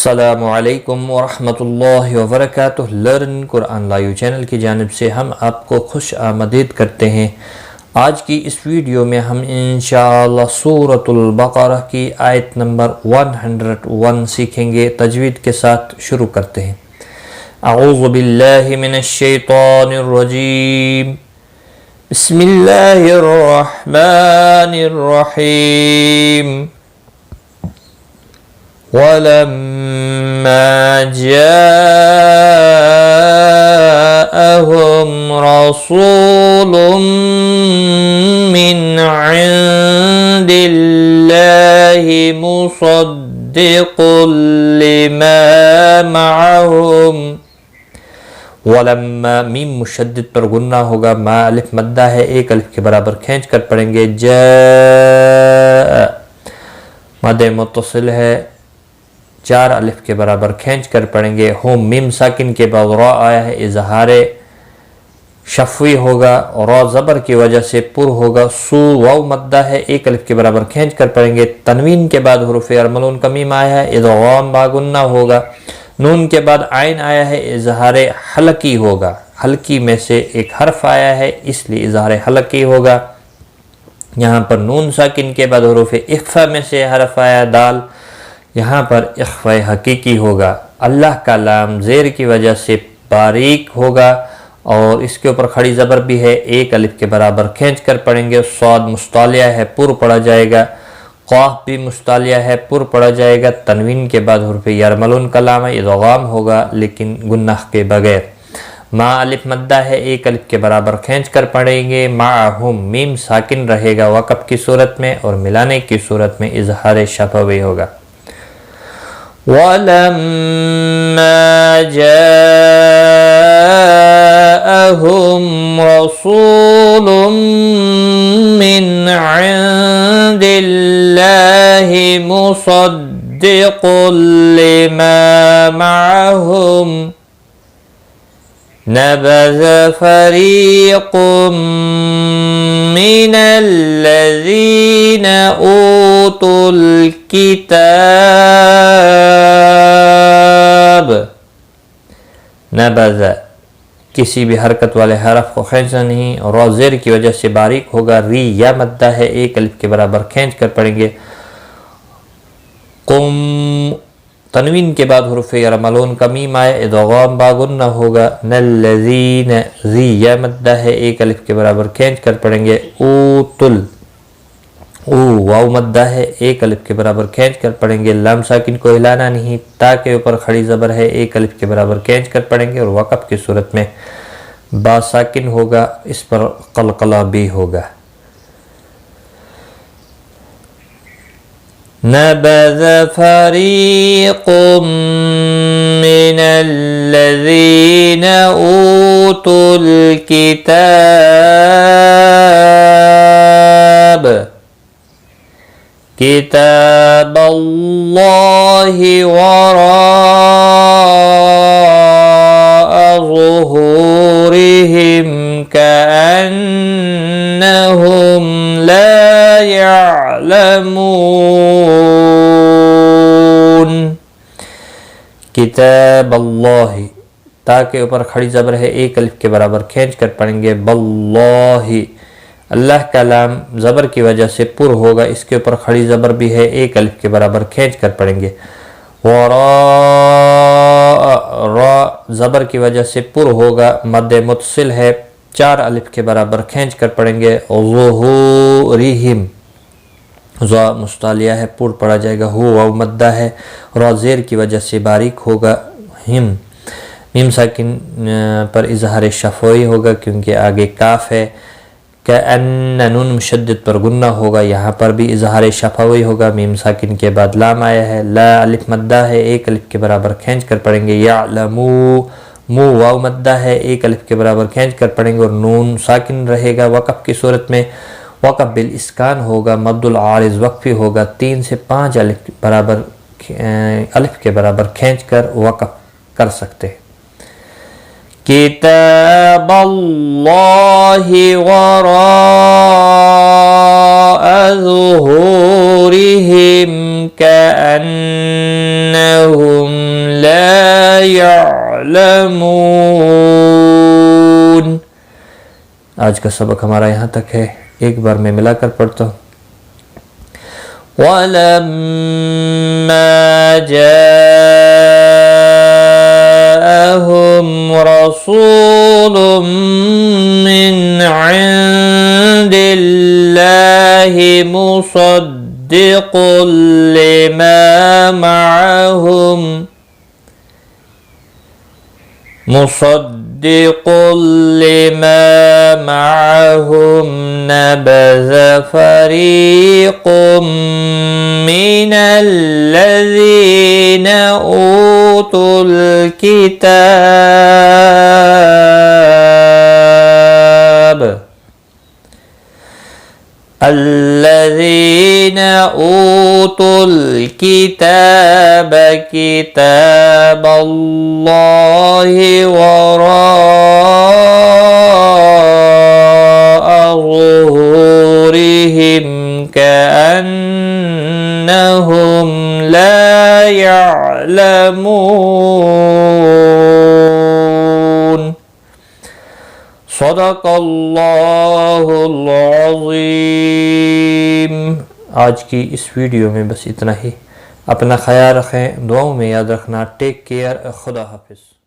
अस्सलामु अलैकुम वरहमतुल्लाहि वबरकातुहू। लर्न कुरान लाइव चैनल की जानिब से हम आपको खुश आमदीद करते हैं। आज की इस वीडियो में हम इंशाअल्लाह सूरतुल बक़रा की आयत नंबर 101 सीखेंगे। तजवीद के साथ शुरू करते हैं। अऊज़ु बिल्लाहि मिनश शैतानिर रजीम। बिस्मिल्लाहिर रहमानिर रहीम। वलम्मा जाअहुम रसूलुम मिन इंदिल्लाहि मुसद्दिक़ुल लिमा मअहुम। वलम्मा मीम मुशद्दिद पर गुन्ना होगा, मा अलिफ मद्दा है, एक अलिफ के बराबर खींच कर पढ़ेंगे। जा मद मुत्तसिल है, चार अलिफ के बराबर खींच कर पढ़ेंगे। होम मीम साकिन के बाद रा आया है, इजहारे शफवी होगा, रा ज़बर की वजह से पुर होगा। सू वाव मद्दा है, एक अलिफ के बराबर खींच कर पढ़ेंगे। तनवीन के बाद हुरूफ़ अरमलून का मीम आया है, इदग़ाम बागुन्ना होगा। नून के बाद आइन आया है, इजहारे हलकी होगा, हल्की में से एक हर्फ आया है इसलिए इजहारे हलकी होगा। यहाँ पर नून साकिन के बाद हुरूफ़ इख्फ़ा में से हर्फ आया दाल, यहाँ पर इख्फ़ा हकीकी होगा। अल्लाह का लाम ज़ेर की वजह से बारीक होगा और इसके ऊपर खड़ी ज़बर भी है, एक अलिफ के बराबर खींच कर पढ़ेंगे। सौद मुस्तालिया है, पुर पढ़ा जाएगा। क़ाफ भी मुस्तालिया है, पुर पढ़ा जाएगा। तनवीन के बाद हुरूफ़ यरमलून का लाम है, इदग़ाम होगा लेकिन गुन्नाह के बगैर। मा अलिफ मद्दा है, एक अलिफ के बराबर खींच कर पढ़ेंगे। माअहुम मीम साकिन रहेगा वक़फ़ की सूरत में और मिलाने की सूरत में इजहार शफ़वी होगा। वलम्मा जाअहुम रसूलुम मिन इंदिल्लाहि मुसद्दिक़ुल लिमा मअहुम नबज़ फ़रीक़ुम मिनल्लज़ीना ऊतुल किताब। नबज़ किसी भी हरकत वाले हरफ को खींचना नहीं और रा ज़ेर की वजह से बारीक होगा। री या मद्दा है, एक अलिफ के बराबर खींच कर पढ़ेंगे। कुम तनवीन के बाद हुरूफ़ यरमलून का मीम आया, इदग़ाम बागुन्ना होगा। नल्लज़ीन ज़ी या मद्दा है, एक अलिफ के बराबर खींच कर पढ़ेंगे। ऊतुल ऊ वाव मद्दा है, एक अलिफ के बराबर खींच कर पढ़ेंगे। लाम साकिन को हिलाना नहीं, ता के ऊपर खड़ी ज़बर है, एक अलिफ के बराबर खींच कर पढ़ेंगे और वक़फ़ की सूरत में बा साकिन होगा, इस पर क़लक़ला भी होगा। नबज़ फ़रीक़ुम मिनल्लज़ीना ऊतुल किताब किताबल्लाहि वराअ ज़ुहूरिहिम कअन्नहुम ला यअलमून। किताबल्लाहि ता के ऊपर खड़ी ज़बर है, एक अलिफ के बराबर खींच कर पढ़ेंगे। बल्लाहि अल्लाह का लाम ज़बर की वजह से पुर होगा, इसके ऊपर खड़ी ज़बर भी है, एक अलिफ के बराबर खींच कर पढ़ेंगे। रा ज़बर की वजह से पुर होगा, मद मुत्तसिल है, चार अलिफ के बराबर खींच कर पढ़ेंगे। ज़ुहूरिहिम ज़ा मुस्तालिया है, पुर पढ़ा जाएगा। हु वाव मद्दा है, रा ज़ेर की वजह से बारीक होगा। हिम मीम साकिन पर इजहार शफ़वी होगा क्योंकि आगे काफ है। कअन्न नून मुशद्दिद पर गुन्ना होगा, यहाँ पर भी इजहार शफ़वी होगा। मीम साकिन के बाद लाम आया है, ला अलिफ मद्दा है, एक अलिफ के बराबर खींच कर पढ़ेंगे। यअलमू मू वाव मद्दा है, एक अलिफ के बराबर खींच कर पढ़ेंगे और नून साकिन रहेगा वक़फ़ की सूरत में। वक़फ़ बिल इस्कान होगा, मद्दुल आरिज़ वक़फ़ी होगा, 3 से 5 अलिफ के बराबर खींच कर वक़फ़ कर सकते हैं। किताबल्लाहि वराअ ज़ुहूरिहिम कअन्नहुम यअलमून। आज का सबक हमारा यहाँ तक है, एक बार मैं मिलाकर पढ़ता हूँ। वलम्मा जाअहुम रसूलुम मिन इंदिल्लाहि मुसद्दिक़ुल लिमा मअहुम नबज़ फ़रीक़ुम मिनल्लज़ीना ऊतुल किताब किताबल्लाहि वराअ ज़ुहूरिहिम कअन्नहुम ला यअलमून। सदक़ल्लाहुल अज़ीम। आज की इस वीडियो में बस इतना ही। अपना ख्याल रखें, दुआओं में याद रखना। Take care. खुदा हाफिज़।